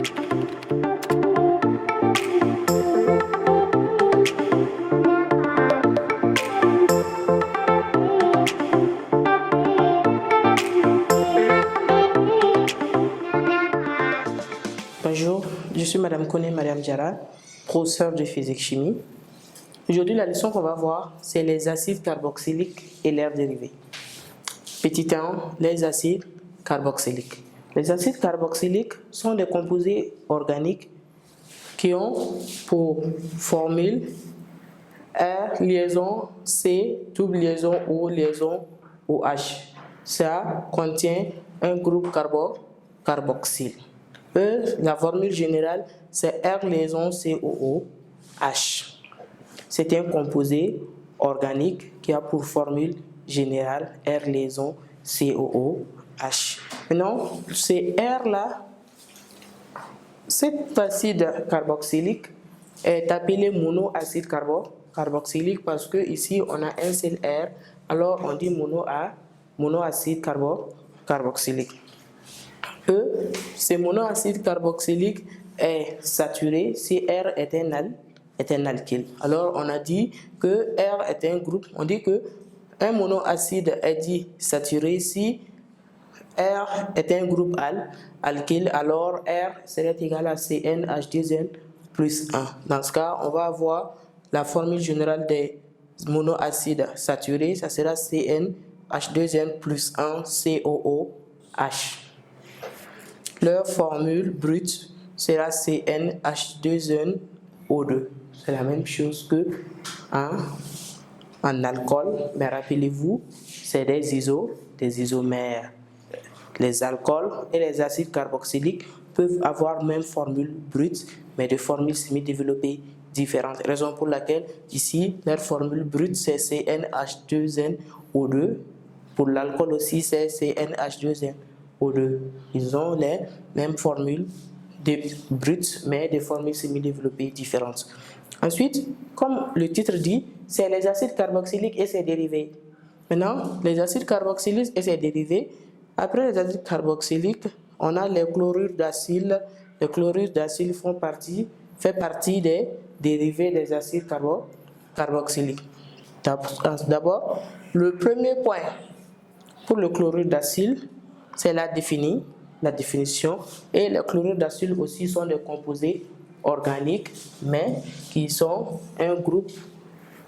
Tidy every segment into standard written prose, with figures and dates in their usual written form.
Bonjour, je suis Madame Kone Mariam Diarra, professeure de physique-chimie. Aujourd'hui, la leçon qu'on va voir, c'est les acides carboxyliques et leurs dérivés. Petit 1, les acides carboxyliques. Les acides carboxyliques sont des composés organiques qui ont pour formule R liaison C double liaison O liaison OH. Ça contient un groupe carboxyle. La formule générale, c'est R liaison COOH. C'est un composé organique qui a pour formule générale R liaison COOH. Maintenant, c'est R là, cet acide carboxylique est appelé monoacide carboxylique parce que ici on a un seul R, alors on dit monoacide carboxylique. Ce monoacide carboxylique est saturé si R est un alkyle. Alors on a dit que R est un groupe, on dit que un monoacide est dit saturé si R est un groupe alkyle, alors R serait égal à CnH2n plus 1. Dans ce cas, on va avoir la formule générale des monoacides saturés, ça sera CnH2n plus 1 COOH. Leur formule brute sera CnH2nO2. C'est la même chose que en alcool, mais rappelez-vous, c'est des isomères. Les alcools et les acides carboxyliques peuvent avoir même formule brute, mais de formules semi-développées différentes. Raison pour laquelle ici, leur formule brute c'est CnH2nO2. Pour l'alcool aussi, c'est CnH2nO2. Ils ont les mêmes formules brutes, mais des formules semi-développées différentes. Ensuite, comme le titre dit, c'est les acides carboxyliques et ses dérivés. Maintenant, les acides carboxyliques et ses dérivés, après les acides carboxyliques, on a les chlorures d'acyle. Les chlorures d'acyle fait partie des dérivés des acides carboxyliques. D'abord, le premier point pour le chlorure d'acyle, c'est la définition. Et les chlorures d'acyle aussi sont des composés organiques, mais qui sont un groupe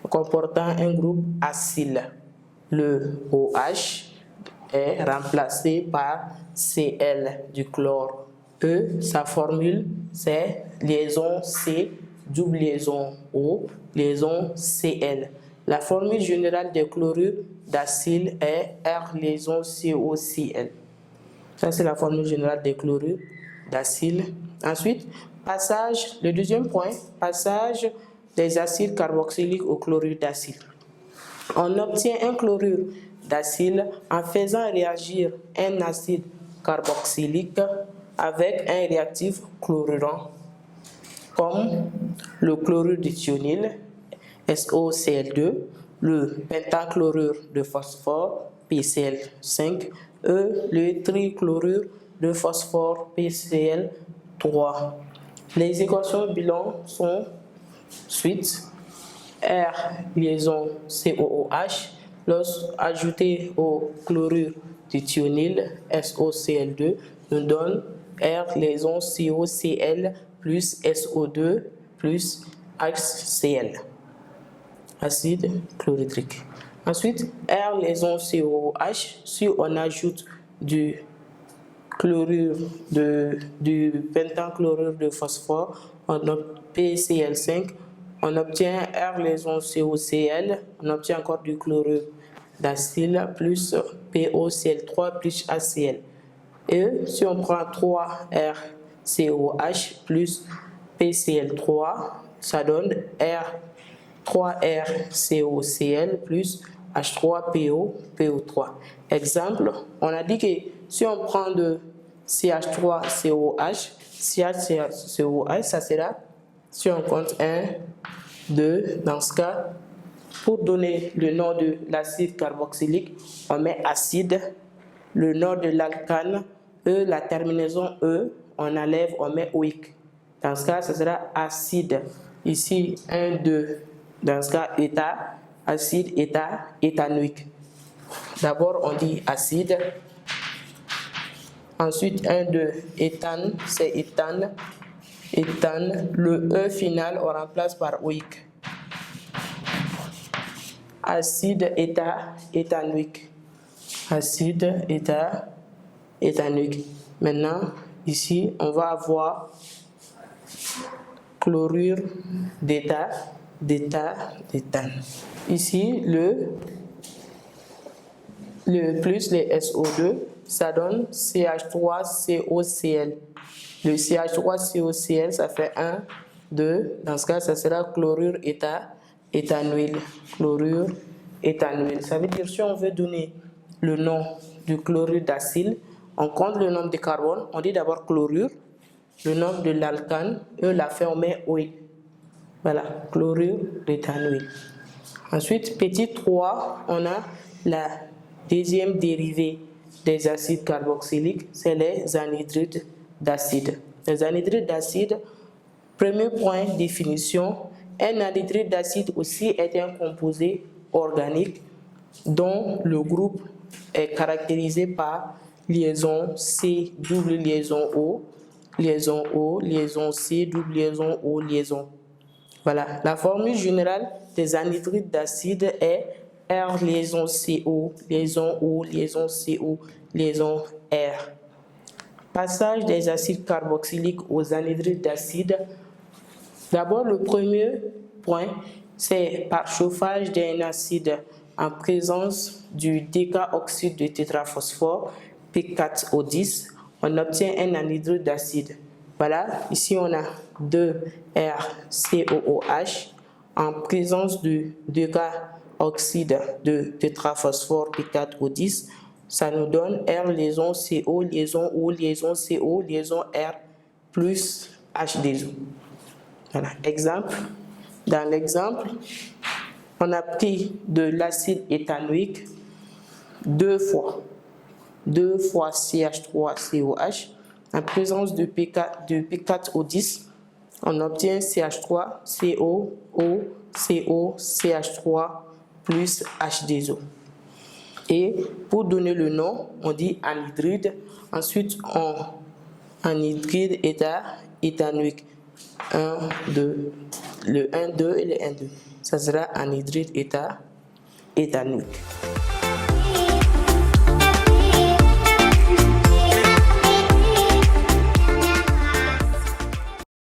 comportant un groupe acyle. Le OH est remplacé par Cl du chlore. Sa formule, c'est liaison C double liaison O liaison Cl. La formule générale des chlorures d'acyle est R liaison COCl. Ça, c'est la formule générale des chlorures d'acyle. Ensuite, le deuxième point, passage des acides carboxyliques au chlorure d'acyle. On obtient un chlorure d'acyle en faisant réagir un acide carboxylique avec un réactif chlorurant, comme le chlorure d'éthionyle, SOCl2, le pentachlorure de phosphore, PCl5, et le trichlorure de phosphore, PCl3. Les équations bilan sont suites. R liaison COOH, lorsque ajouté au chlorure d'éthionyle, SOCl2, nous donne R liaison COCl plus SO2 plus HCl, acide chlorhydrique. Ensuite, R liaison COOH, si on ajoute du pentachlorure de phosphore, on obtient PCl5, on obtient R liaison COCl, on obtient encore du chlorure d'acyle plus POCl3 plus HCl. Et si on prend 3RCOH plus PCl3, ça donne 3RCOCl plus H3PO3. Exemple, on a dit que si on prend de CH3COH, CH3COH, ça sera, si on compte 1, 2, dans ce cas, pour donner le nom de l'acide carboxylique, on met acide, le nom de l'alcane, E, la terminaison E, on enlève, on met OIC. Dans ce cas, ce sera acide. Ici, 1, 2. Dans ce cas, état, acide, état, éthanoïque. D'abord, on dit acide. Ensuite, 1, 2, éthane, c'est éthane. Éthane, le E final, on remplace par OIC. Acide, état, éthanoïque. Acide, état, éthanoïque. Maintenant, ici, on va avoir chlorure d'état, d'éthane. Ici, le plus les SO2, ça donne CH3COCl. Le CH3COCl, ça fait 1, 2. Dans ce cas, ça sera chlorure éthanoïl. Chlorure éthanoïl. Ça veut dire si on veut donner le nom du chlorure d'acyle, on compte le nombre de carbone, on dit d'abord chlorure, le nombre de l'alcane, et la fin on met OI. Voilà, chlorure d'éthanoïl. Ensuite, petit 3, on a la deuxième dérivée des acides carboxyliques, c'est les anhydrides d'acide. Les anhydrides d'acide, premier point, définition, un anhydride d'acide aussi est un composé organique dont le groupe est caractérisé par liaison C, double liaison O, liaison C, double liaison O, liaison. Voilà, la formule générale des anhydrides d'acide est R liaison CO, liaison O, liaison CO, liaison R. Passage des acides carboxyliques aux anhydrides d'acide. D'abord, le premier point, c'est par chauffage d'un acide en présence du décaoxyde de tétraphosphore, P4O10, on obtient un anhydride d'acide. Voilà, ici on a 2RCOOH en présence du décaoxyde de tétraphosphore, P4O10. Ça nous donne R liaison CO, liaison O, liaison CO, liaison R plus H2O. Voilà, exemple. Dans l'exemple, on a pris de l'acide éthanoïque 2 fois CH3COH en présence de P4O10. On obtient CH3COO, CH3 plus H2O. Et pour donner le nom, on dit anhydride. Ensuite, on anhydride éthanoïque. 1, 2, le 1, 2 et le 1, 2. Ça sera anhydride éthanoïque.